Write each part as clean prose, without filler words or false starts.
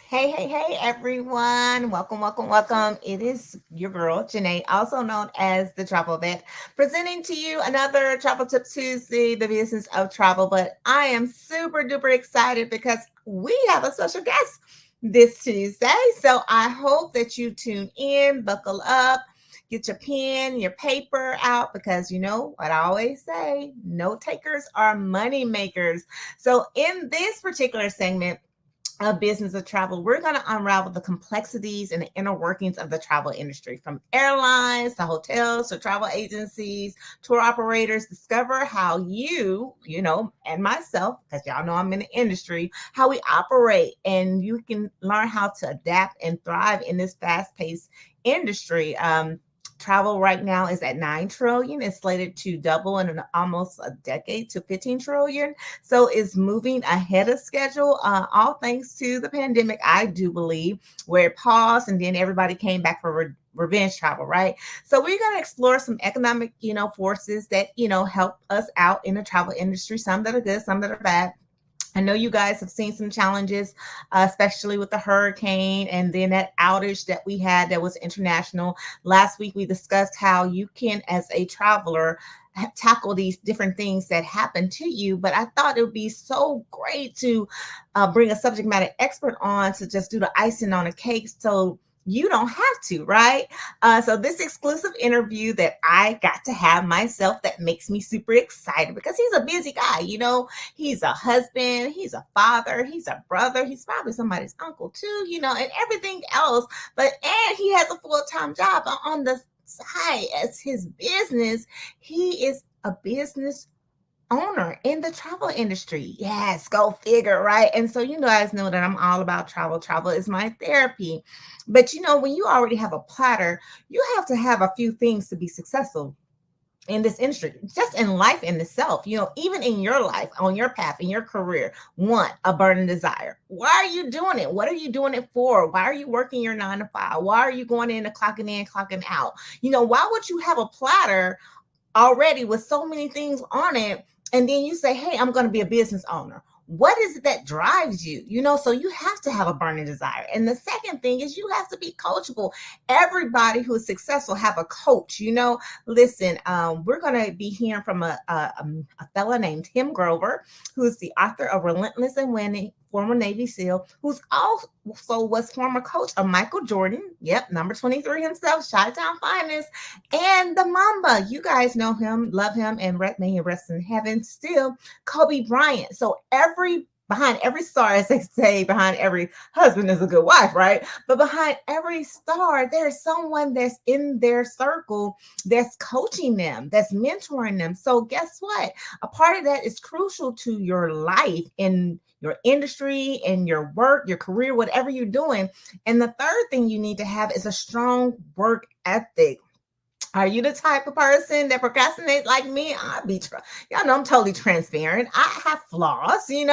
Hey, hey, hey, everyone. Welcome, welcome, welcome. It is your girl, Janae, also known as the Travel Vet, presenting to you another Travel Tip Tuesday, the business of travel. But I am super duper excited because we have a special guest this Tuesday. So I hope that you tune in, buckle up, get your pen, your paper out, because you know what I always say, note takers are money makers. So in this particular segment, a business of travel, we're going to unravel the complexities and the inner workings of the travel industry, from airlines to hotels to travel agencies, tour operators. Discover how and myself, because y'all know I'm in the industry, how we operate, and you can learn how to adapt and thrive in this fast-paced industry. Travel right now is at 9 trillion. It's slated to double in almost a decade to 15 trillion. So it's moving ahead of schedule, all thanks to the pandemic, I do believe, where it paused and then everybody came back for revenge travel, right? So we're going to explore some economic, forces that, help us out in the travel industry, some that are good, some that are bad. I know you guys have seen some challenges, especially with the hurricane and then that outage that we had that was international. Last week, we discussed how you can, as a traveler, tackle these different things that happen to you. But I thought it would be so great to bring a subject matter expert on to just do the icing on a cake, so you don't have to, right? So this exclusive interview that I got to have myself, that makes me super excited because he's a busy guy. He's a husband, he's a father, he's a brother, he's probably somebody's uncle too, and everything else. And he has a full-time job on the side as his business. He is a business owner in the travel industry. Yes, go figure, right? And so you guys know that I'm all about travel. Travel is my therapy. But when you already have a platter, you have to have a few things to be successful in this industry, just in life in itself, even in your life, on your path, in your career. One, a burning desire. Why are you doing it? What are you doing it for? Why are you working your 9 to 5? Why are you going in and clocking out? Why would you have a platter already with so many things on it, and then you say, hey, I'm going to be a business owner? What is it that drives you? So you have to have a burning desire. And the second thing is you have to be coachable. Everybody who is successful have a coach. Listen, we're going to be hearing from a fella named Tim Grover, who is the author of Relentless and Winning, former Navy SEAL, who's also was former coach of Michael Jordan. Yep, number 23 himself, Chi-Town Finest, and the Mamba. You guys know him, love him, and may he rest in heaven still, Kobe Bryant. So behind every star, as they say, behind every husband is a good wife, right? But behind every star, there's someone that's in their circle that's coaching them, that's mentoring them. So guess what? A part of that is crucial to your life, in your industry, and your work, your career, whatever you're doing. And the third thing you need to have is a strong work ethic. Are you the type of person that procrastinates like me? Y'all know I'm totally transparent. I have flaws, and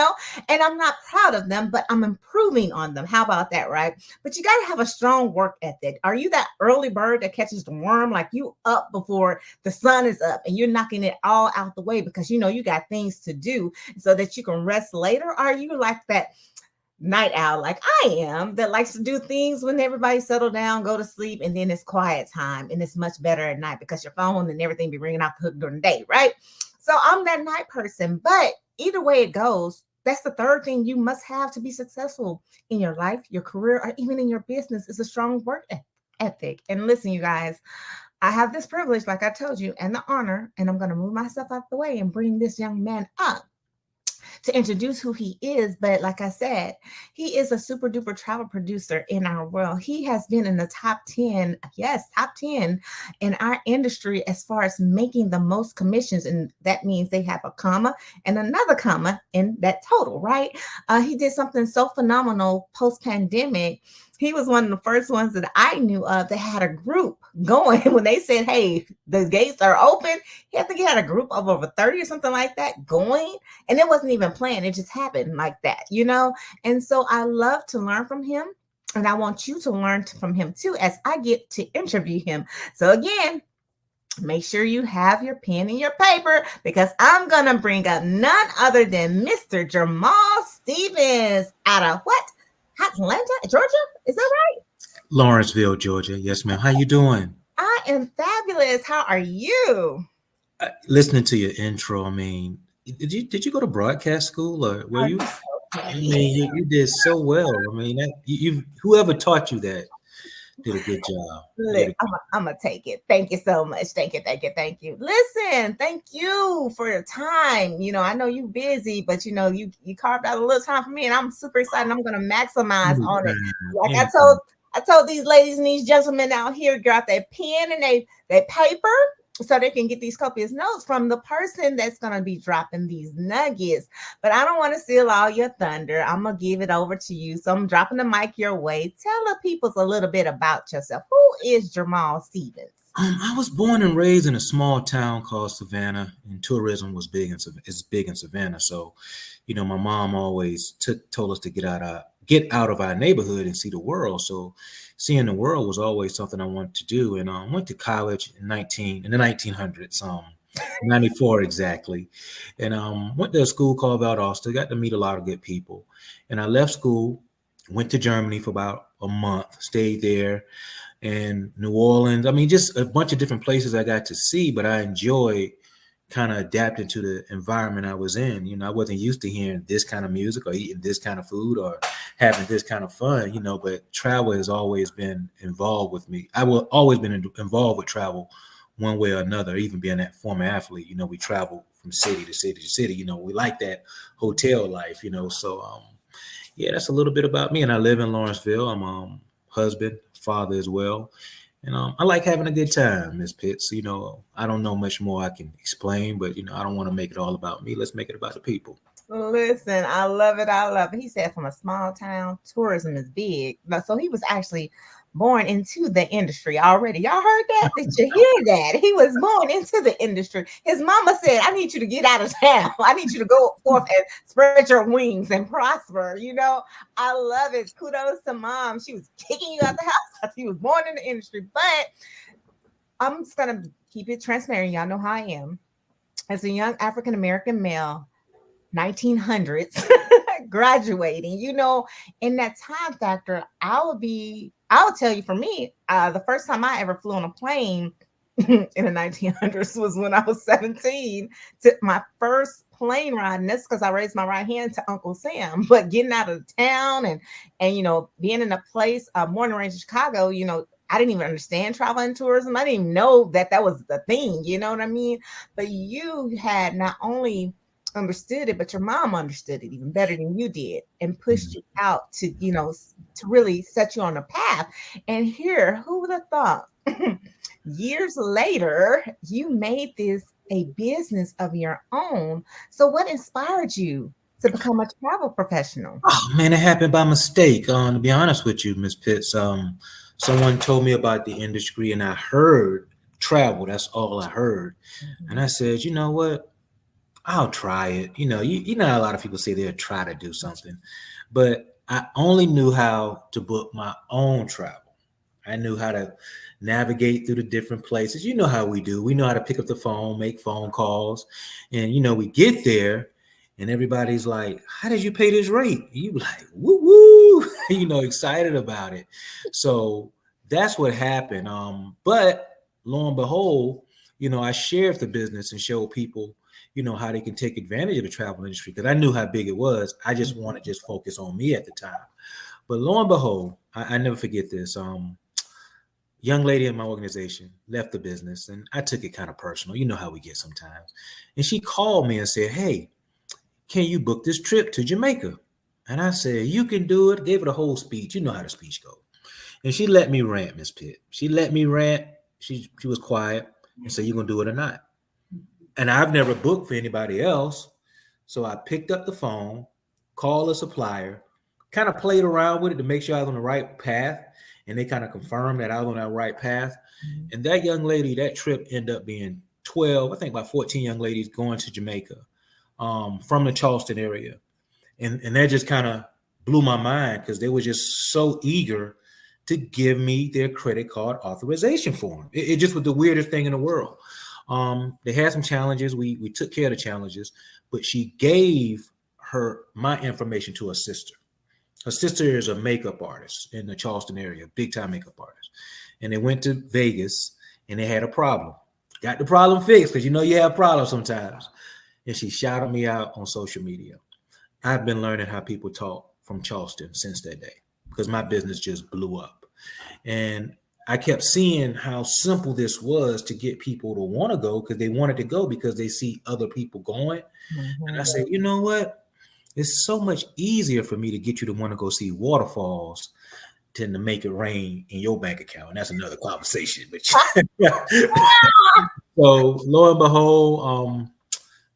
I'm not proud of them, but I'm improving on them. How about that, right? But you got to have a strong work ethic. Are you that early bird that catches the worm? Like, you up before the sun is up and you're knocking it all out the way because you got things to do so that you can rest later? Are you like that night owl, like I am, that likes to do things when everybody settle down, go to sleep, and then it's quiet time, and it's much better at night because your phone and everything be ringing off the hook during the day, right? So I'm that night person. But either way it goes, that's the third thing you must have to be successful in your life, your career, or even in your business, is a strong work ethic. And listen, you guys, I have this privilege, like I told you, and the honor, and I'm going to move myself out the way and bring this young man up to introduce who he is. But like I said, he is a super duper travel producer in our world. He has been in the top 10, yes, top 10 in our industry as far as making the most commissions. And that means they have a comma and another comma in that total, right? He did something so phenomenal post pandemic he was one of the first ones that I knew of that had a group going when they said, "Hey, the gates are open." He, I think he had a group of over 30 or something like that going, and it wasn't even planned. It just happened like that, you know? And so I love to learn from him. And I want you to learn from him too as I get to interview him. So, again, make sure you have your pen and your paper because I'm going to bring up none other than Mr. Jamal Stevens out of what? Atlanta, Georgia? Is that right? Lawrenceville, Georgia. Yes, ma'am. How you doing? I am fabulous. How are you? Listening to your intro, I mean, did you go to broadcast school or were I'm you? so I sorry. mean, you did so well. I mean, you whoever taught you that did a good job. Look, Did a I'm gonna take it. Thank you so much. Thank you, thank you, thank you. Listen, thank you for your time. I know you're busy, but you carved out a little time for me, and I'm super excited. I'm gonna maximize on it. anytime, Like anytime. I told these ladies and these gentlemen out here, grab their pen and they paper so they can get these copious notes from the person that's gonna be dropping these nuggets. But I don't want to steal all your thunder. I'm gonna give it over to you. So I'm dropping the mic your way. Tell the people a little bit about yourself. Who is Jamal Stevens? I was born and raised in a small town called Savannah, and tourism was big is big in Savannah. So, my mom always told us to get out of our neighborhood and see the world. So, seeing the world was always something I wanted to do. And went to college in the 1900s, 94 exactly, and went to a school called Valdosta. Got to meet a lot of good people, and I left school, went to Germany for about a month, stayed there and New Orleans. I mean, just a bunch of different places I got to see, but I enjoyed kind of adapting to the environment I was in. I wasn't used to hearing this kind of music or eating this kind of food or having this kind of fun, but travel has always been involved with me. I will always been involved with travel one way or another, even being that former athlete. We travel from city to city to city. We like that hotel life, so yeah, that's a little bit about me. And I live in Lawrenceville. I'm husband, father as well. And I like having a good time, Miss Pitts. I don't know much more I can explain, but I don't want to make it all about me. Let's make it about the people. Listen, I love it. I love it. He said from a small town, tourism is big. So he was actually born into the industry already. Y'all heard that? Did you hear that? He was born into the industry. His mama said, I need you to get out of town. I need you to go forth and spread your wings and prosper. I love it. Kudos to mom. She was kicking you out the house because he was born in the industry. But I'm just going to keep it transparent. Y'all know how I am. As a young African American male, 1900s graduating, in that time factor, I'll tell you for me, the first time I ever flew on a plane in the 1900s was when I was 17 to my first plane ride. And that's because I raised my right hand to Uncle Sam. But getting out of town and being in a place, Morning Range, Chicago, I didn't even understand travel and tourism. I didn't even know that was the thing. You know what I mean? But you had not only understood it, but your mom understood it even better than you did and pushed you out to really set you on a path. And here, who would have thought years later, you made this a business of your own? So what inspired you to become a travel professional? Oh man, it happened by mistake. To be honest with you, Miss Pitts, someone told me about the industry, and I heard travel. That's all I heard, and I said, you know what? I'll try it. You know how a lot of people say they'll try to do something, but I only knew how to book my own travel. I knew how to navigate through the different places. You know how we do. We know how to pick up the phone, make phone calls, and we get there, and everybody's like, "How did you pay this rate?" You like, "Woo woo," excited about it. So that's what happened. But lo and behold, I shared the business and showed people how they can take advantage of the travel industry because I knew how big it was. I just wanted to just focus on me at the time. But lo and behold, I never forget this. Young lady in my organization left the business and I took it kind of personal. You know how we get sometimes. And she called me and said, "Hey, can you book this trip to Jamaica?" And I said, "You can do it." Gave her the whole speech. You know how the speech goes. And she let me rant, Miss Pitt. She let me rant. She was quiet and said, "You gonna do it or not?" And I've never booked for anybody else. So I picked up the phone, called a supplier, kind of played around with it to make sure I was on the right path. And they kind of confirmed that I was on that right path. And that young lady, that trip ended up being 12, I think about 14 young ladies going to Jamaica from the Charleston area. And that just kind of blew my mind because they were just so eager to give me their credit card authorization form. It just was the weirdest thing in the world. They had some challenges. We took care of the challenges, but she gave my information to her sister. Her sister is a makeup artist in the Charleston area, big time makeup artist. And they went to Vegas and they had a problem. Got the problem fixed because you have problems sometimes. And she shouted me out on social media. I've been learning how people talk from Charleston since that day because my business just blew up. And I kept seeing how simple this was to get people to want to go because they wanted to go because they see other people going. Mm-hmm. And I said, you know what? It's so much easier for me to get you to want to go see waterfalls than to make it rain in your bank account. And that's another conversation. But so lo and behold,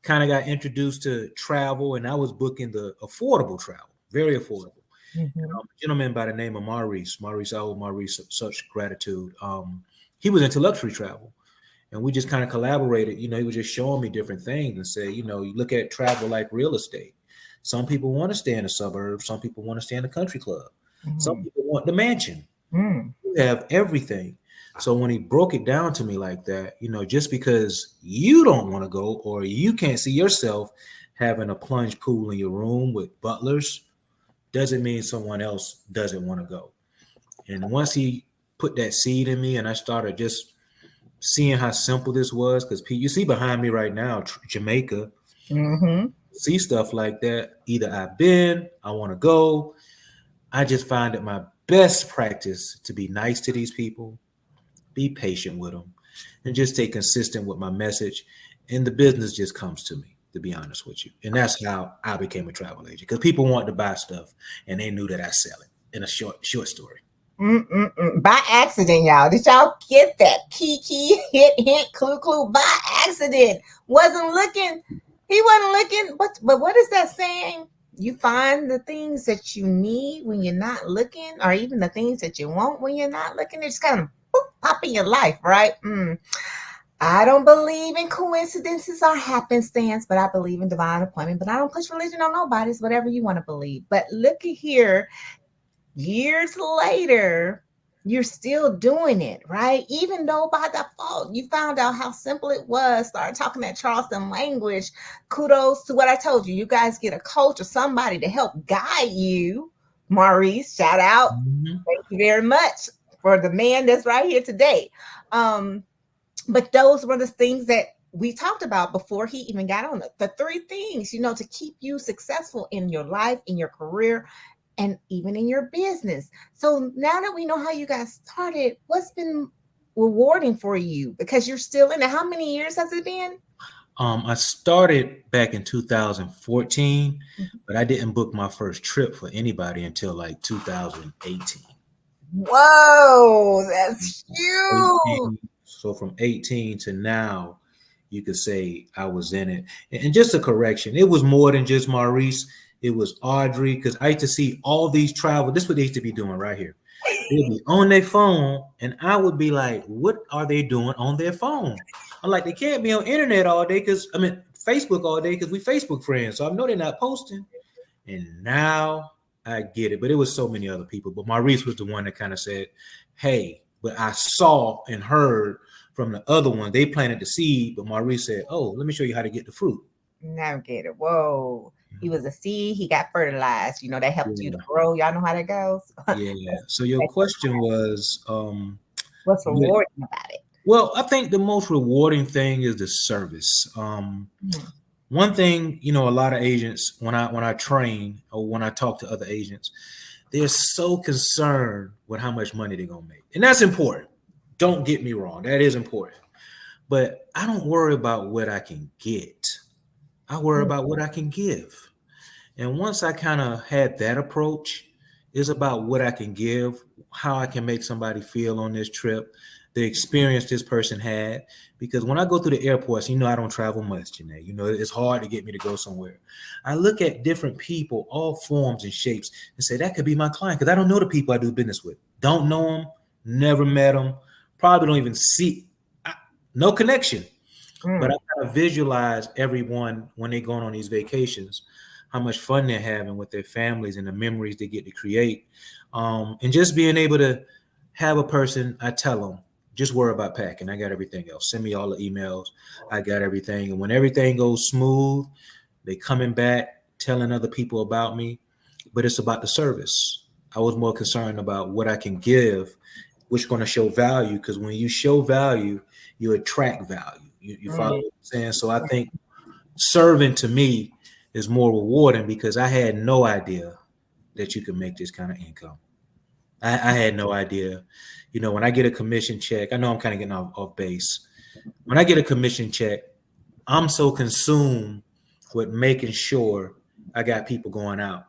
kind of got introduced to travel, and I was booking the affordable travel, very affordable. Mm-hmm. A gentleman by the name of 𝓑𝓪𝓼𝓲𝓷𝓮𝓵, such gratitude. He was into luxury travel, and we just kind of collaborated. He was just showing me different things and say, you look at travel like real estate. Some people want to stay in the suburbs. Some people want to stay in the country club. Mm-hmm. Some people want the mansion. Mm. You have everything. So when he broke it down to me like that, just because you don't want to go or you can't see yourself having a plunge pool in your room with butlers doesn't mean someone else doesn't want to go. And once he put that seed in me and I started just seeing how simple this was, because you see behind me right now, Jamaica, mm-hmm. See stuff like that. Either I want to go. I just find it my best practice to be nice to these people, be patient with them, and just stay consistent with my message. And the business just comes to me, to be honest with you. And that's how I became a travel agent, because people wanted to buy stuff and they knew that I sell it. In a short story. By accident, y'all. Did y'all get that? Kiki, hint, clue, by accident. Wasn't looking. He wasn't looking. But what is that saying? You find the things that you need when you're not looking, or even the things that you want when you're not looking. It just kind of pop in your life, right? I don't believe in coincidences or happenstance, but I believe in divine appointment. But I don't push religion on nobody. It's whatever you want to believe. But look at here. Years later, you're still doing it, right? Even though by default, you found out how simple it was, started talking that Charleston language. Kudos to what I told you. You guys get a coach or somebody to help guide you. Maurice, shout out. Mm-hmm. Thank you very much for the man that's right here today. But those were the things that we talked about before he even got on the 3 things, to keep you successful in your life, in your career, and even in your business. So now that we know how you guys started, what's been rewarding for you? Because you're still in it. How many years has it been? I started back in 2014, mm-hmm. but I didn't book my first trip for anybody until like 2018. Whoa, that's huge. So from 18 to now, you could say I was in it. And just a correction, it was more than just Maurice. It was Audrey, because I used to see all these travel. This is what they used to be doing right here. They'd be on their phone, and I would be like, what are they doing on their phone? I'm like, they can't be on internet all day Facebook all day because we Facebook friends. So I know they're not posting. And now I get it. But it was so many other people. But Maurice was the one that kind of said, hey, but I saw and heard from the other one, they planted the seed, but Maurice said, oh, let me show you how to get the fruit. Now get it. Whoa. He was a seed. He got fertilized. That helped you to grow. Y'all know how that goes. Yeah. So your question was, what's rewarding about it? Well, I think the most rewarding thing is the service. One thing, a lot of agents, when I train or when I talk to other agents, they're so concerned with how much money they're gonna make, and that's important. Don't get me wrong, that is important. But I don't worry about what I can get. I worry about what I can give. And once I kind of had that approach, it's about what I can give, how I can make somebody feel on this trip, the experience this person had. Because when I go through the airports, I don't travel much, Janae. It's hard to get me to go somewhere. I look at different people, all forms and shapes, and say, that could be my client, because I don't know the people I do business with. Don't know them, never met them, probably don't even see, no connection. But I kind of visualize everyone when they're going on these vacations, how much fun they're having with their families and the memories they get to create. And just being able to have a person, I tell them, just worry about packing. I got everything else. Send me all the emails. I got everything. And when everything goes smooth, they coming back, telling other people about me. But it's about the service. I was more concerned about what I can give, which is going to show value. Because when you show value, you attract value. You follow what I'm saying? So I think serving to me is more rewarding, because I had no idea that you could make this kind of income. I had no idea. When I get a commission check, I know I'm kind of getting off base. When I get a commission check, I'm so consumed with making sure I got people going out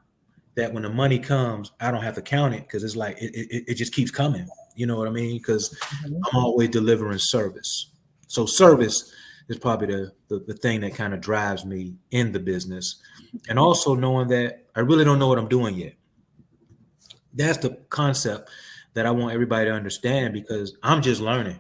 that when the money comes, I don't have to count it, because it's like it just keeps coming. You know what I mean? Because I'm always delivering service. So service is probably the thing that kind of drives me in the business. And also knowing that I really don't know what I'm doing yet. That's the concept that I want everybody to understand, because I'm just learning.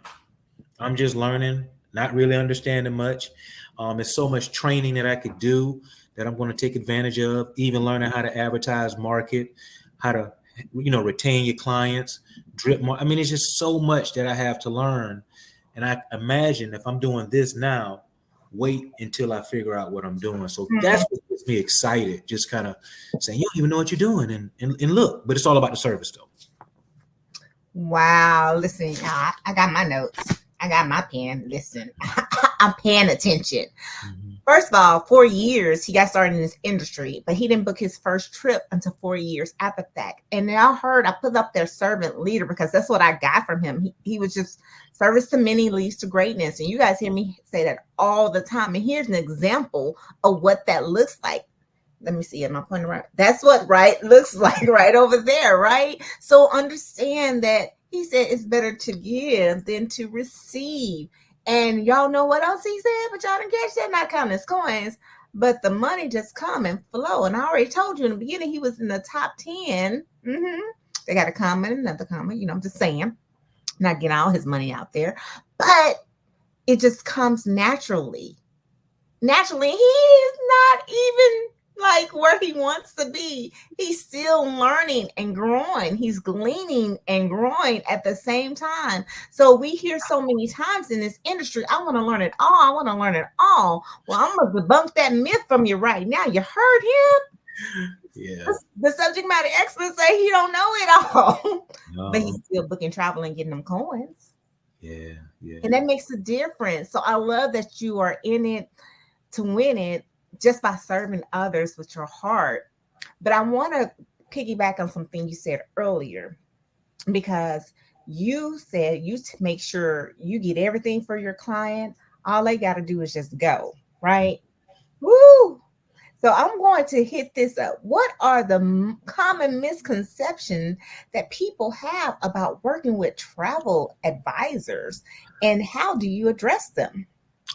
Not really understanding much. There's so much training that I could do that I'm going to take advantage of, even learning how to advertise, market, how to, retain your clients, drip more. I mean, it's just so much that I have to learn. And I imagine if I'm doing this now, wait until I figure out what I'm doing. So that's what gets me excited. Just kind of saying, you don't even know what you're doing, and look, but it's all about the service though. Wow. Listen, y'all, I got my notes. I got my pen. Listen, I'm paying attention. First of all, 4 years he got started in this industry, but he didn't book his first trip until 4 years after that. And now I put up their servant leader, because that's what I got from him. He was just service to many leads to greatness. And you guys hear me say that all the time. And here's an example of what that looks like. Let me see. Am I pointing right? That's what right looks like right over there, right? So understand that he said it's better to give than to receive. And y'all know what else he said, but y'all didn't catch that. Not counting his coins, but the money just come and flow. And I already told you in the beginning, he was in the top 10. They got a comment, another comment. I'm just saying, not getting all his money out there, but it just comes naturally. Naturally, he is not even like where he wants to be. He's still learning and growing. He's gleaning and growing at the same time. So we hear so many times in this industry, I want to learn it all. I want to learn it all. Well, I'm going to debunk that myth from you right now. You heard him? Yeah. The subject matter experts say he don't know it all. No. But he's still booking travel and getting them coins. Yeah. And that makes a difference. So I love that you are in it to win it, just by serving others with your heart. But I want to piggyback on something you said earlier, because you said you make sure you get everything for your client. All they got to do is just go, right? Woo! So I'm going to hit this up. What are the common misconceptions that people have about working with travel advisors, and how do you address them?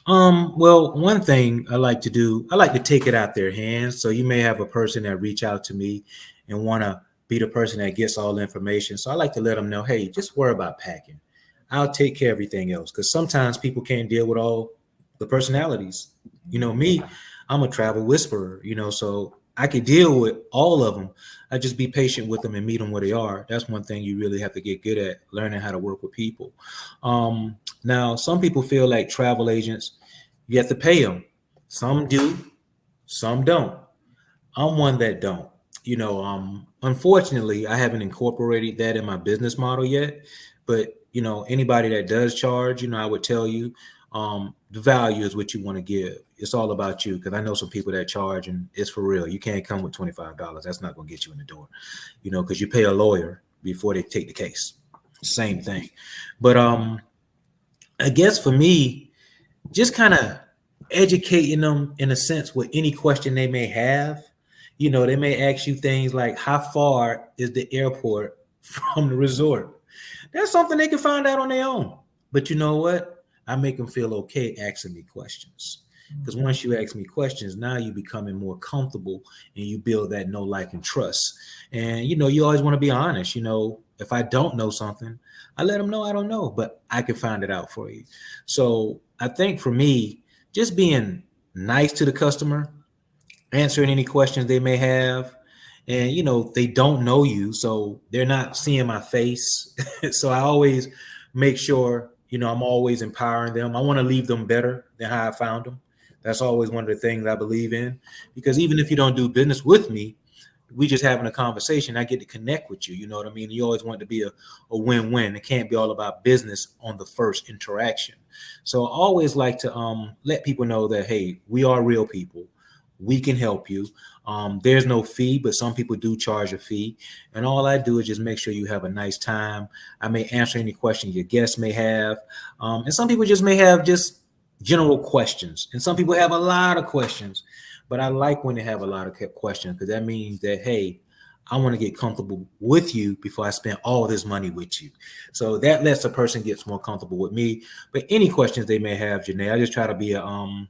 Well, one thing I like to do, I like to take it out their hands. So you may have a person that reach out to me and want to be the person that gets all the information. So I like to let them know, hey, just worry about packing. I'll take care of everything else. Because sometimes people can't deal with all the personalities. Me, I'm a travel whisperer, so I could deal with all of them. I just be patient with them and meet them where they are. That's one thing you really have to get good at, learning how to work with people. Now, some people feel like travel agents, you have to pay them. Some do, some don't. I'm one that don't. Unfortunately, I haven't incorporated that in my business model yet. But, anybody that does charge, I would tell you, the value is what you want to give. It's all about you, because I know some people that charge, and it's for real. You can't come with $25. That's not going to get you in the door, because you pay a lawyer before they take the case. Same thing. But I guess for me, just kind of educating them in a sense with any question they may have. They may ask you things like, how far is the airport from the resort? That's something they can find out on their own. But you know what? I make them feel okay asking me questions. Because once you ask me questions, now you becoming more comfortable and you build that know, like, and trust. And you always want to be honest. If I don't know something, I let them know I don't know, but I can find it out for you. So I think for me, just being nice to the customer, answering any questions they may have, and they don't know you, so they're not seeing my face. So I always make sure I'm always empowering them. I want to leave them better than how I found them. That's always one of the things I believe in, because even if you don't do business with me, we just having a conversation, I get to connect with you. You know what I mean? You always want it to be a win-win. It can't be all about business on the first interaction. So I always like to let people know that, hey, we are real people. We can help you. There's no fee, but some people do charge a fee. And all I do is just make sure you have a nice time. I may answer any questions your guests may have. And some people just may have just general questions. And some people have a lot of questions. But I like when they have a lot of questions, because that means that, hey, I want to get comfortable with you before I spend all this money with you. So that lets a person get more comfortable with me. But any questions they may have, Janae, I just try to be a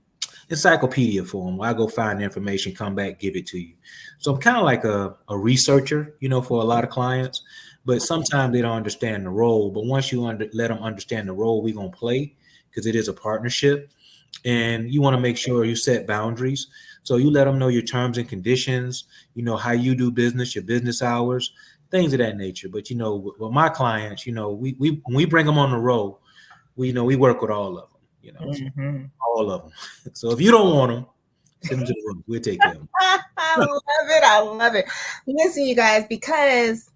encyclopedia for them. I go find the information, come back, give it to you. So I'm kind of like a researcher, for a lot of clients. But sometimes they don't understand the role. But once you let them understand the role we're going to play, because it is a partnership, and you want to make sure you set boundaries. So you let them know your terms and conditions, how you do business, your business hours, things of that nature. But, with my clients, we when we bring them on the road, we work with all of them, all of them. So if you don't want them, send them to the room. We'll take care of them. I love it. I love it. Listen, you guys, because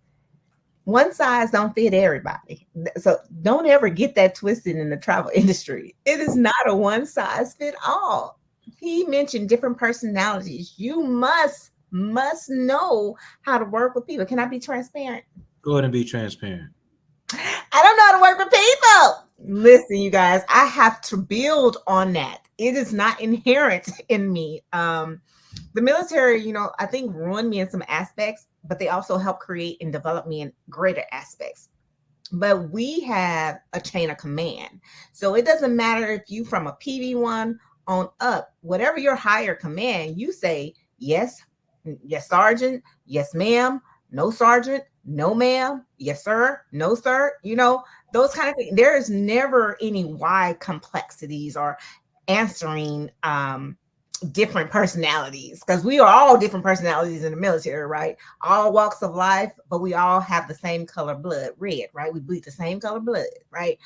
one size don't fit everybody. So don't ever get that twisted in the travel industry. It is not a one size fit all. He mentioned different personalities. You must know how to work with people. Can I be transparent? Go ahead and be transparent. I don't know how to work with people. Listen, you guys, I have to build on that. It is not inherent in me. The military, I think ruined me in some aspects, but they also help create and develop me in greater aspects. But we have a chain of command. So it doesn't matter if you from a PV1 on up, whatever your higher command, you say, yes, sergeant, yes, ma'am, no, sergeant, no, ma'am, yes, sir, no, sir, those kind of things. There is never any why complexities or answering different personalities, because we are all different personalities in the military, right? All walks of life, but we all have the same color blood, red, right? We bleed the same color blood, right?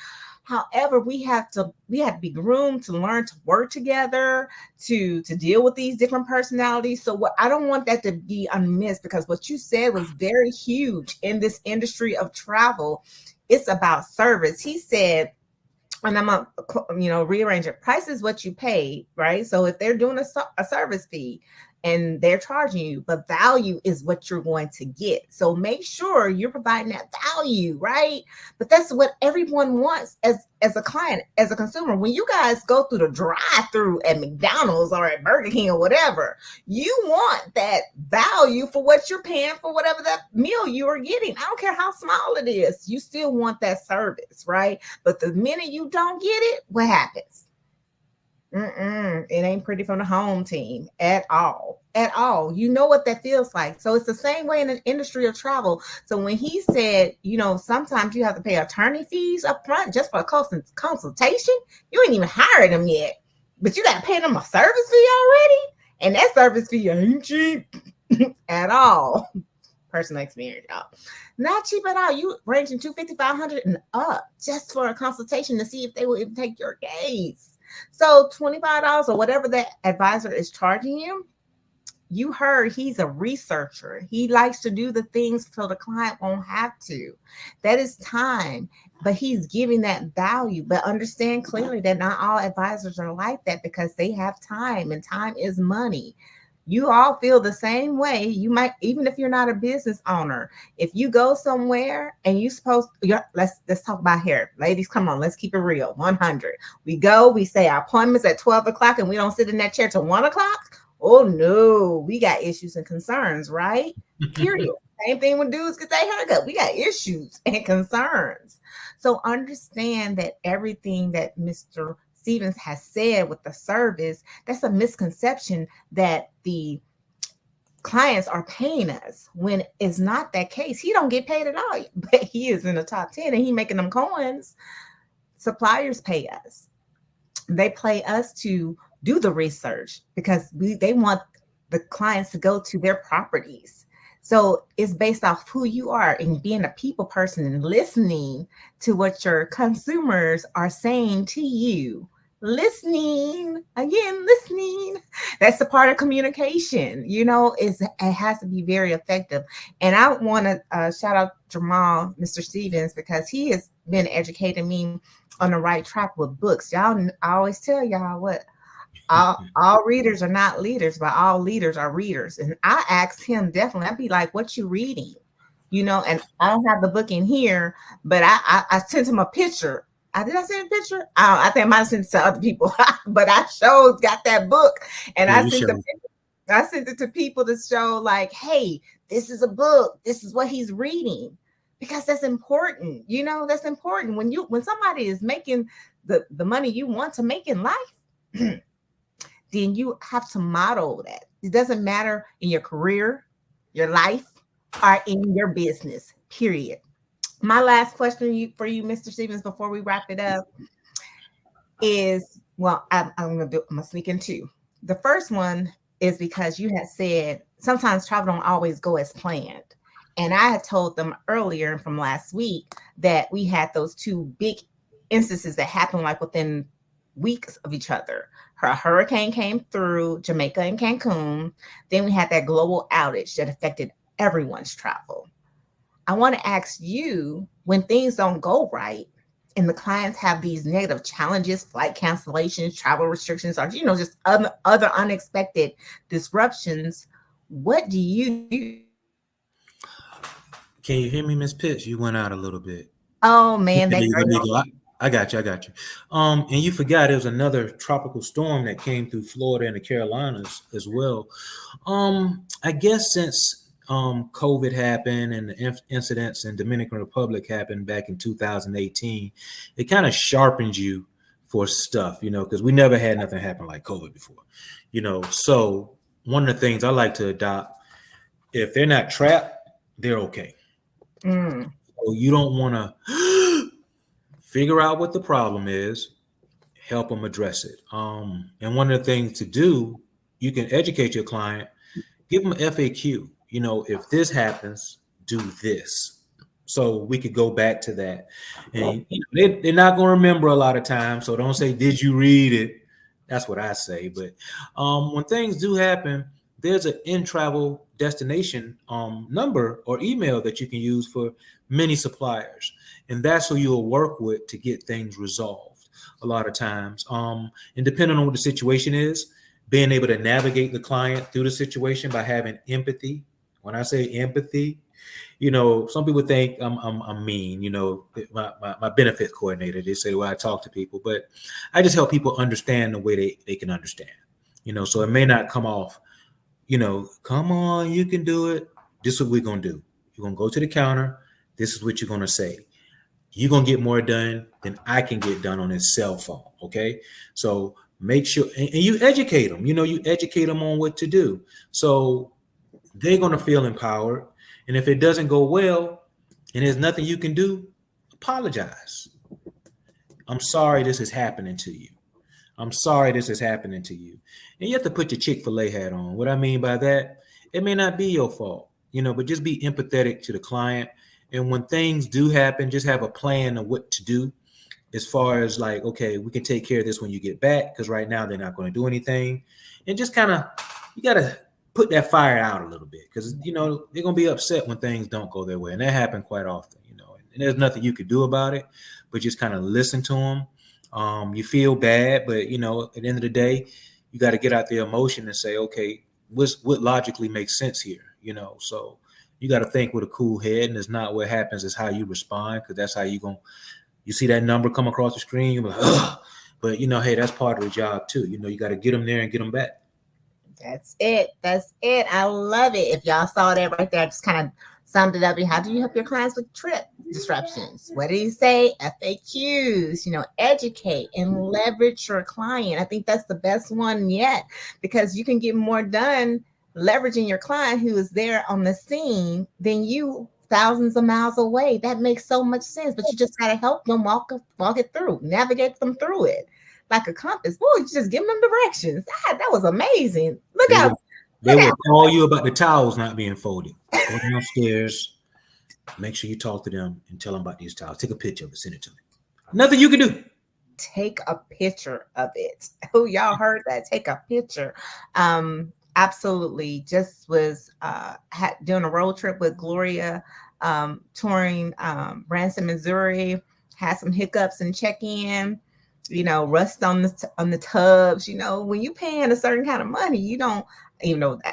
However, we have to be groomed to learn to work together, to deal with these different personalities. So I don't want that to be unmissed, because what you said was very huge in this industry of travel. It's about service. He said, and I'm gonna rearrange it. Price is what you pay, right? So if they're doing a service fee and they're charging you, but value is what you're going to get. So make sure you're providing that value, right? But that's what everyone wants as a client, as a consumer. When you guys go through the drive-through at McDonald's or at Burger King or whatever, you want that value for what you're paying for whatever that meal you are getting. I don't care how small it is. You still want that service, right? But the minute you don't get it, what happens? It ain't pretty from the home team at all. You know what that feels like. So it's the same way in the industry of travel. So when he said, sometimes you have to pay attorney fees up front just for a consultation, you ain't even hired them yet, but you got to pay them a service fee already. And that service fee ain't cheap at all. Personal experience, y'all. Not cheap at all. You ranging $250, $500 and up just for a consultation to see if they will even take your case. So $25 or whatever that advisor is charging you, you heard he's a researcher. He likes to do the things so the client won't have to. That is time, but he's giving that value. But understand clearly that not all advisors are like that, because they have time, and time is money. You all feel the same way. You might, even if you're not a business owner, if you go somewhere and let's talk about hair. Ladies, come on, let's keep it real. 100. We go, we say our appointment's at 12 o'clock and we don't sit in that chair till 1 o'clock. Oh no, we got issues and concerns, right? Period. Same thing when dudes get their haircut. We got issues and concerns. So understand that everything that Mr. Stevens has said with the service, that's a misconception that the clients are paying us when it's not that case. He don't get paid at all, but he is in the top 10 and he making them coins. Suppliers pay us. They pay us to do the research because they want the clients to go to their properties. So it's based off who you are and being a people person and listening to what your consumers are saying to you. Listening again, listening. That's a part of communication. It has to be very effective. And I want to shout out Jamal, Mr. Stevens, because he has been educating me on the right track with books. Y'all, I always tell y'all what all readers are not leaders, but all leaders are readers. And I asked him definitely, I'd be like, what you reading? And I don't have the book in here, but I sent him a picture. Did I send a picture? I think I might have sent it to other people, but I showed got that book and Yeah, I you sent show. I sent it to people to show like, hey, this is a book. This is what he's reading. Because that's important. That's important. When somebody is making the money you want to make in life, then you have to model that. It doesn't matter in your career, your life, or in your business, period. My last question for you, Mr. Stevens, before we wrap it up is, well, I'm gonna sneak in two. The first one is because you had said sometimes travel don't always go as planned. And I had told them earlier from last week that we had those two big instances that happened like within weeks of each other. Her hurricane came through Jamaica and Cancun. Then we had that global outage that affected everyone's travel. I want to ask you, when things don't go right and the clients have these negative challenges, flight cancellations, travel restrictions, or just other unexpected disruptions, what do you do? Can you hear me, Miss Pitts? You went out a little bit. Oh man, Let they me, great. let me go. I got you. I got you. And you forgot there was another tropical storm that came through Florida and the Carolinas as well. I guess since COVID happened and the incidents in Dominican Republic happened back in 2018, it kind of sharpens you for stuff, because we never had nothing happen like COVID before, So one of the things I like to adopt, if they're not trapped, they're okay. Mm, So you don't want to figure out what the problem is, help them address it. And one of the things to do, you can educate your client, give them an FAQ. If this happens, do this. So we could go back to that. And they're not going to remember a lot of times. So don't say, did you read it? That's what I say. But when things do happen, there's an in-travel destination number or email that you can use for many suppliers. And that's who you'll work with to get things resolved a lot of times. And depending on what the situation is, being able to navigate the client through the situation by having empathy. When I say empathy, some people think I'm mean, my benefit coordinator, they say the way I talk to people, but I just help people understand the way they can understand, so it may not come off, come on, you can do it. This is what we're going to do. You're going to go to the counter. This is what you're going to say. You're going to get more done than I can get done on this cell phone. Okay. So make sure, and you educate them, you educate them on what to do. So they're going to feel empowered. And if it doesn't go well and there's nothing you can do, apologize. I'm sorry this is happening to you. I'm sorry this is happening to you. And you have to put your Chick-fil-A hat on. What I mean by that, it may not be your fault, but just be empathetic to the client. And when things do happen, just have a plan of what to do as far as like, okay, we can take care of this when you get back, because right now they're not going to do anything. And just kind of, you got to put that fire out a little bit, because, they're going to be upset when things don't go their way. And that happens quite often, and there's nothing you could do about it, but just kind of listen to them. You feel bad, but, at the end of the day, you got to get out the emotion and say, okay, what logically makes sense here, so you got to think with a cool head, and it's not what happens, it's how you respond, because that's how you see that number come across the screen, you're like, ugh. But, hey, that's part of the job too. You got to get them there and get them back. that's it. That's it. I love it. If y'all saw that right there, I just kind of Summed it up. How do you help your clients with trip disruptions? What did he say? FAQs, educate and leverage your client. I think that's the best one yet, because you can get more done leveraging your client who is there on the scene than you thousands of miles away. That makes so much sense, but you just got to help them walk it through, navigate them through it like a compass. Boy, you just give them directions. That was amazing. Look They out. will, they will call you about the towels not being folded. Go downstairs, make sure you talk to them and tell them about these towels. Take a picture of it, send it to me. Nothing you can do. Take a picture of it. Oh, y'all heard that? Take a picture. Absolutely. Just was doing a road trip with Gloria, touring Branson, Missouri. Had some hiccups in check-in. Rust on the tubs. When you paying a certain kind of money, you don't.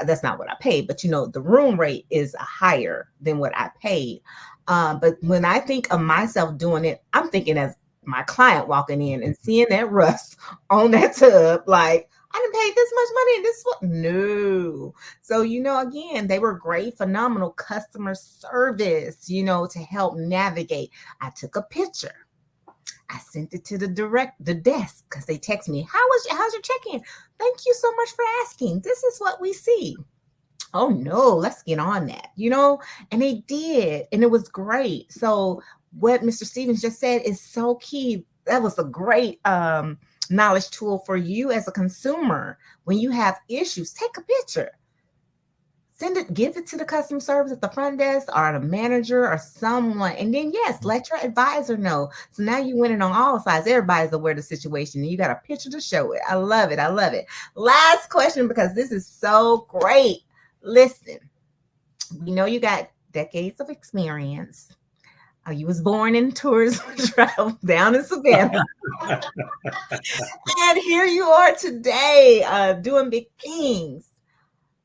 That's not what I paid, but the room rate is higher than what I paid. But when I think of myself doing it, I'm thinking as my client walking in and seeing that rust on that tub, like, I didn't pay this much money in this one. No. So, again, they were great, phenomenal customer service, to help navigate. I took a picture. I sent it to the desk, because they text me, how's your check-in? Thank you so much for asking. This is what we see. Oh no, let's get on that, and they did, and it was great. So what Mr. Stevens just said is so key. That was a great knowledge tool for you as a consumer. When you have issues, take a picture. Send it, give it to the customer service at the front desk or the manager or someone. And then, yes, let your advisor know. So now you win it on all sides. Everybody's aware of the situation. And you got a picture to show it. I love it. I love it. Last question, because this is so great. Listen, we know you got decades of experience. You was born in tourism travel down in Savannah. And here you are today doing big things.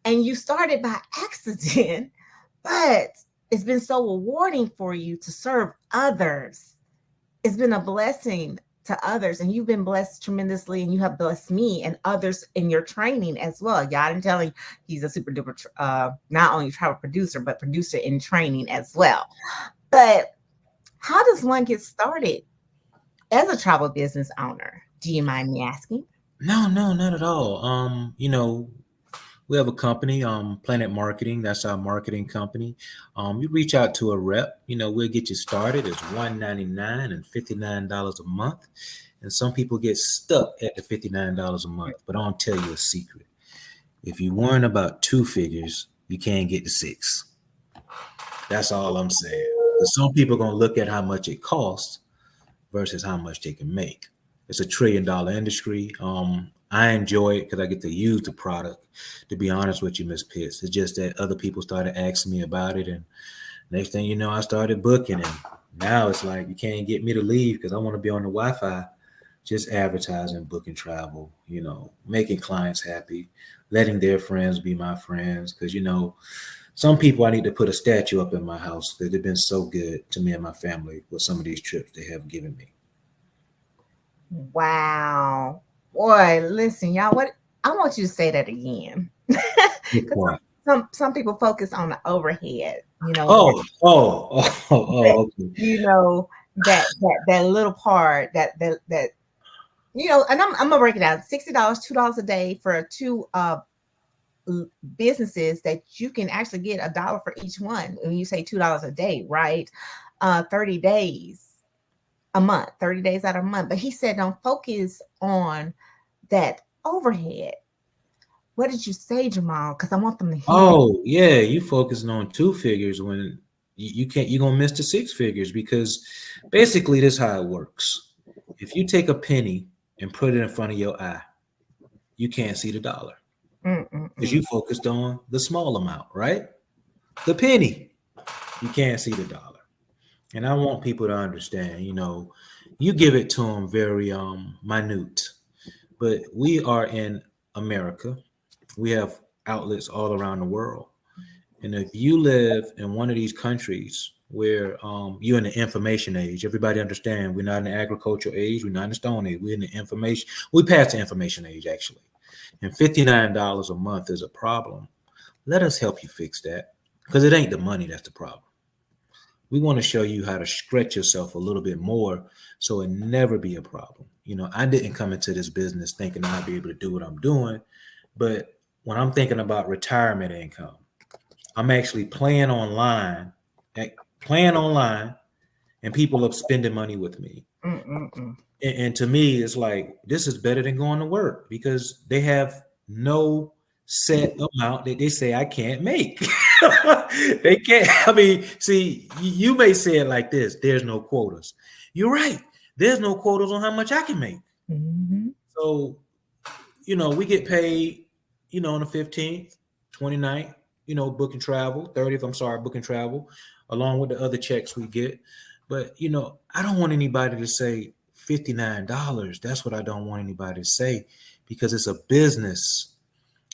And you started by accident, but it's been so rewarding for you to serve others. It's been a blessing to others, and you've been blessed tremendously, and you have blessed me and others in your training as well. Y'all didn't tell him he's a super duper, not only travel producer, but producer in training as well. But how does one get started as a travel business owner? Do you mind me asking? No, not at all. We have a company, Planet Marketing. That's our marketing company. You reach out to a rep. We'll get you started. It's $199 and $59 a month. And some people get stuck at the $59 a month. But I'll tell you a secret. If you weren't about two figures, you can't get to six. That's all I'm saying. But some people are going to look at how much it costs versus how much they can make. It's $1 trillion industry. I enjoy it because I get to use the product. To be honest with you, Miss Pitts, it's just that other people started asking me about it, and next thing you know, I started booking, and now it's like you can't get me to leave because I want to be on the Wi-Fi, just advertising, booking travel, making clients happy, letting their friends be my friends. Because some people I need to put a statue up in my house because they've been so good to me and my family with some of these trips they have given me. Wow. Boy, listen, y'all, I want you to say that again. Some people focus on the overhead, Oh, okay. That little part that and I'm gonna break it down. $60, $2 a day for two businesses that you can actually get $1 for each one. When you say $2 a day, right? 30 days a month, 30 days out of a month. But he said, don't focus on that overhead. What did you say, Jamal? Because I want them to hear. Oh, yeah, you focusing on two figures when you can't. You're gonna miss the six figures, because basically this is how it works. If you take a penny and put it in front of your eye, you can't see the dollar because you focused on the small amount, right? The penny, you can't see the dollar. And I want people to understand, you give it to them very minute, but we are in America. We have outlets all around the world. And if you live in one of these countries where you're in the information age, everybody understand we're not in the agricultural age, we're not in the stone age, we're in the information, we passed the information age actually. And $59 a month is a problem. Let us help you fix that, because it ain't the money that's the problem. We want to show you how to stretch yourself a little bit more so it never be a problem. I didn't come into this business thinking I'd be able to do what I'm doing, but when I'm thinking about retirement income, I'm actually playing online, and people are spending money with me. Mm-mm-mm. And to me, it's like this is better than going to work because they have no set amount that they say I can't make. They can't. I mean, see, you may say it like this: "There's no quotas." You're right. There's no quotas on how much I can make. Mm-hmm. So, we get paid, on the 15th, 29th, book and travel, 30th, I'm sorry, book and travel, along with the other checks we get. But, I don't want anybody to say $59. That's what I don't want anybody to say because it's a business.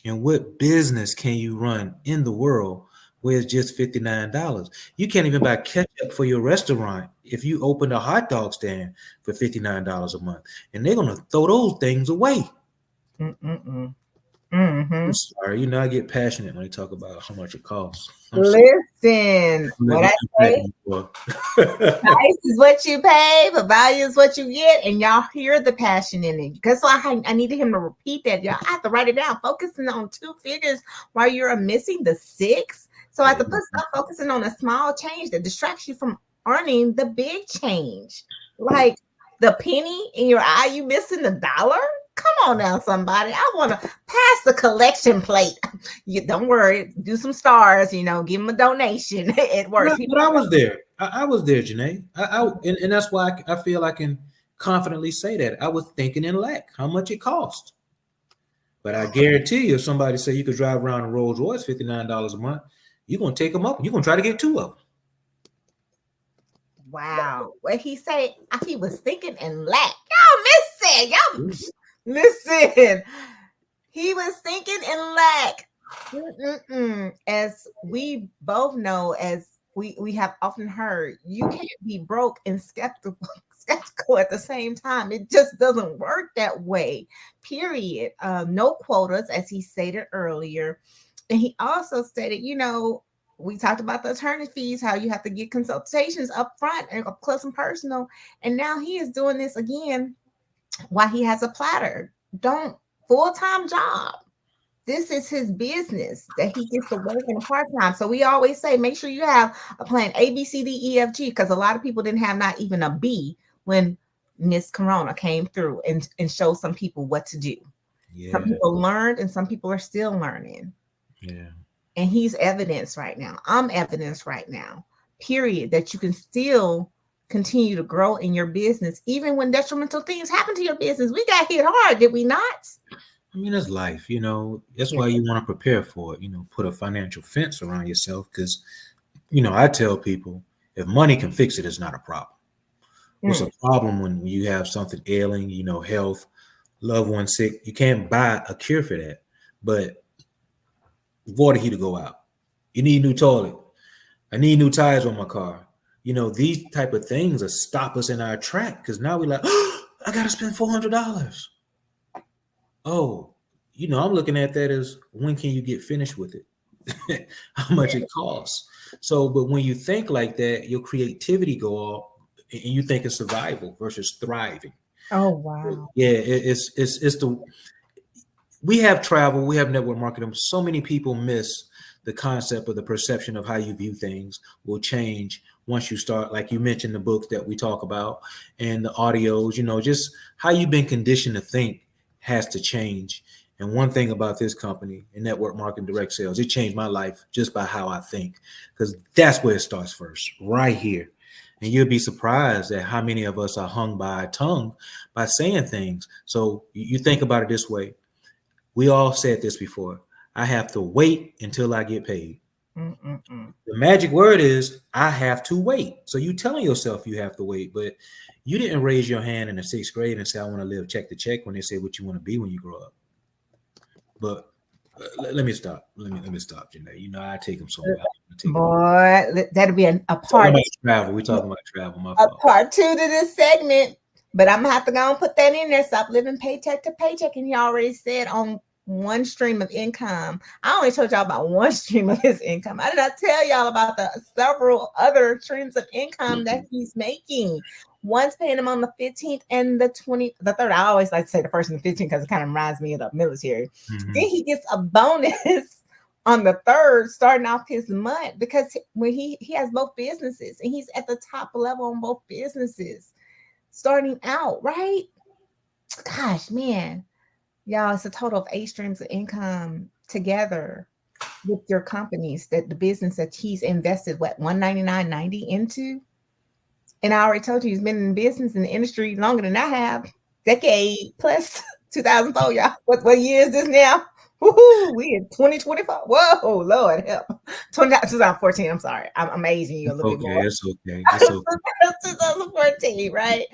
And what business can you run in the world where it's just $59? You can't even buy ketchup for your restaurant if you open a hot dog stand for $59 a month. And they're going to throw those things away. Mm-mm-mm. Mm-hmm. I'm sorry. I get passionate when they talk about how much it costs. I'm sorry. Listen, what I say, price is what you pay, but value is what you get, and y'all hear the passion in it. That's why I needed him to repeat that. Y'all have to write it down. Focusing on two figures while you're missing the six. So I have to stop focusing on a small change that distracts you from earning the big change. Like the penny in your eye, you missing the dollar? Come on now, somebody. I want to pass the collection plate. You don't worry, do some stars, give them a donation. It works. But I was there. I was there, Janae. And that's why I feel I can confidently say that. I was thinking in lack, how much it cost. But I guarantee you, if somebody say you could drive around a Rolls Royce $59 a month, you're going to take them up. You're going to try to get two of them. Wow. What he say? He was thinking in lack. Y'all listen. He was thinking in lack. As we both know, as we have often heard, you can't be broke and skeptical at the same time. It just doesn't work that way. Period. No quotas, as he stated earlier. And he also stated, we talked about the attorney fees, how you have to get consultations up front and up close and personal. And now he is doing this again while he has a platter. Don't full-time job. This is his business that he gets to work in a part-time. So we always say, make sure you have a plan A, B, C, D, E, F, G, because a lot of people didn't have not even a B when Miss Corona came through and showed some people what to do. Yeah. Some people learned and some people are still learning. Yeah. And he's evidence right now. I'm evidence right now, period, that you can still continue to grow in your business, even when detrimental things happen to your business. We got hit hard, did we not? I mean, it's life, That's why you want to prepare for it, put a financial fence around yourself because, I tell people if money can fix it, it's not a problem. What's a problem when you have something ailing, health, loved one sick? You can't buy a cure for that. But water heater go out. You need new toilet. I need new tires on my car. These type of things will stop us in our track because now we're like, oh, I got to spend $400. Oh, I'm looking at that as when can you get finished with it? How much it costs. So, but when you think like that, your creativity go off and you think it's survival versus thriving. Oh, wow. Yeah, we have travel, we have network marketing. So many people miss the concept of the perception of how you view things will change once you start, like you mentioned, the books that we talk about and the audios, just how you've been conditioned to think has to change. And one thing about this company and network marketing direct sales, it changed my life just by how I think, because that's where it starts first, right here. And you'll be surprised at how many of us are hung by a tongue by saying things. So you think about it this way. We all said this before. I have to wait until I get paid. The magic word is I have to wait. So you telling yourself you have to wait, but you didn't raise your hand in the 6th grade and say, I want to live check to check when they say what you want to be when you grow up. But let me stop. Let me stop, Janae. I take them somewhere. Boy, that'll be a part. Travel. We're talking about travel. My fault. Part 2 to this segment. But I'm gonna have to go and put that in there. Stop living paycheck to paycheck. And he already said on one stream of income. I only told y'all about one stream of his income. I did not tell y'all about the several other streams of income that he's making. One's paying him on the 15th and the 3rd. I always like to say the 1st and the 15th because it kind of reminds me of the military. Then he gets a bonus on the 3rd, starting off his month, because when he has both businesses and he's at the top level on both businesses starting out, right? Gosh, man. Y'all, it's a total of 8 streams of income together with your companies, that the business that he's invested, what, 199.90 into. And I already told you he's been in business in the industry longer than I have, decade plus. 2004, y'all. What year is this now? Woohoo, we in 2024. Whoa, Lord help. 2014. I'm sorry. I'm aging you a little bit more. It's okay. It's okay. 2014, right?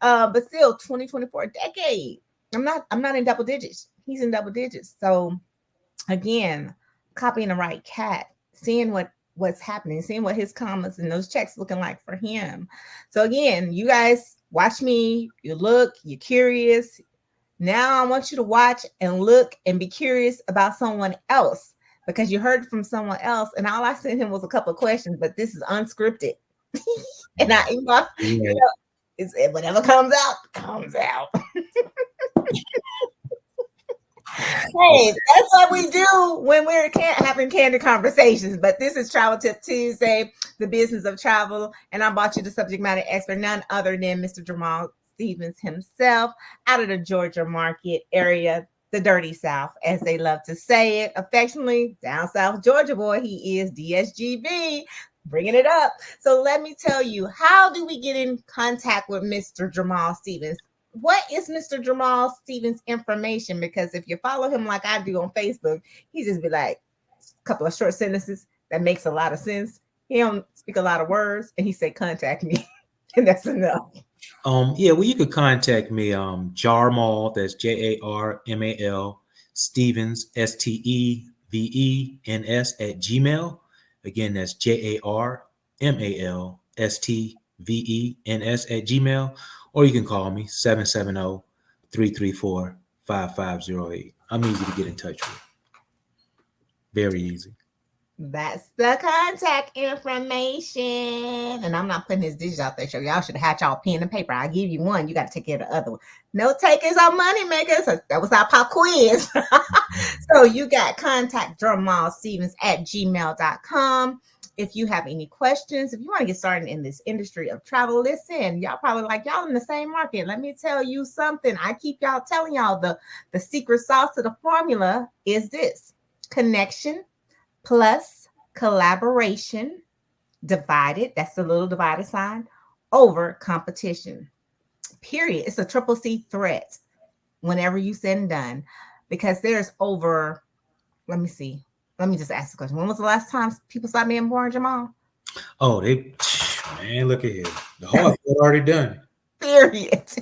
But still 2024 decade. I'm not in double digits. He's in double digits. So again, copying the right cat, seeing what's happening, seeing what his commas and those checks looking like for him. So again, you guys watch me, you look, you're curious. Now I want you to watch and look and be curious about someone else, because you heard from someone else, and all I sent him was a couple of questions, but this is unscripted. And it's whatever comes out, comes out. Hey, that's what we do when we're having candid conversations. But this is Travel Tip Tuesday, the business of travel, and I brought you the subject matter expert, none other than Mr. Jamal Stevens himself, out of the Georgia market area, the dirty South, as they love to say it affectionately. Down South Georgia boy, he is DSGB, bringing it up. So let me tell you, how do we get in contact with Mr. Jamal Stevens? What is Mr. Jamal Stevens' information? Because if you follow him like I do on Facebook, he just be like a couple of short sentences that makes a lot of sense. He don't speak a lot of words, and he say contact me, and that's enough. Yeah, well, you could contact me, Jarmal, that's JARMAL, Stevens, STEVENS at Gmail. Again, that's JARMAL, STVENS at Gmail. Or you can call me 770-334-5508. I'm easy to get in touch with. Very easy. That's the contact information. And I'm not putting his digits out there, so y'all should have had y'all pen and paper. I give you one, you got to take care of the other one. No takers are money makers. That was our pop quiz. So you got contact Jamal Stevens at gmail.com. If you have any questions, if you want to get started in this industry of travel, listen, y'all probably like, y'all in the same market. Let me tell you something. I keep y'all telling y'all the secret sauce to the formula is this: connection plus collaboration divided, that's the little divided sign, over competition. Period. It's a triple C threat whenever you said and done, because there's over, let me see. Let me just ask the question. When was the last time people saw me and born, Jamal? Oh, man, look at here. The hard part already done. Period. So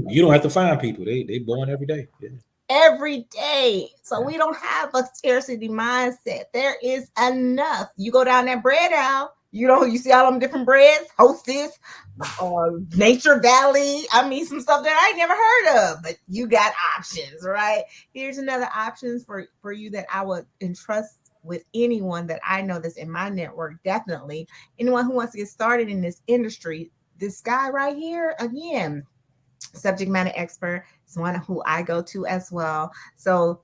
you don't have to find people. They born every day. Yeah. Every day. So we don't have a scarcity mindset. There is enough. You go down that bread aisle, you see all them different breads, Hostess, Nature Valley. I mean, some stuff that I ain't never heard of, but you got options, right? Here's another options for you that I would entrust with anyone that I know that's in my network. Definitely anyone who wants to get started in this industry. This guy right here, again, subject matter expert, is one who I go to as well. So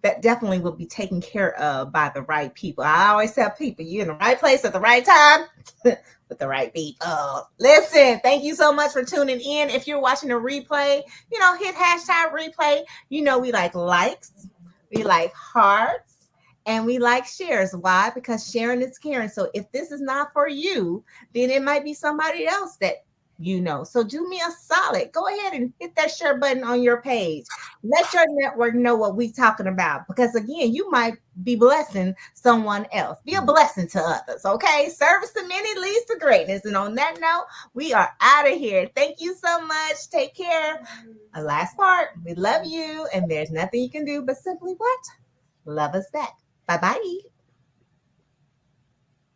that definitely will be taken care of by the right people. I always tell people, you're in the right place at the right time with the right people. Listen, thank you so much for tuning in. If you're watching a replay, hit hashtag replay. We like likes, we like hearts, and we like shares. Why? Because sharing is caring. So if this is not for you, then it might be somebody else that So do me a solid. Go ahead and hit that share button on your page. Let your network know what we're talking about. Because again, you might be blessing someone else. Be a blessing to others. Okay. Service to many leads to greatness. And on that note, we are out of here. Thank you so much. Take care. A last part. We love you. And there's nothing you can do but simply what? Love us back. Bye-bye.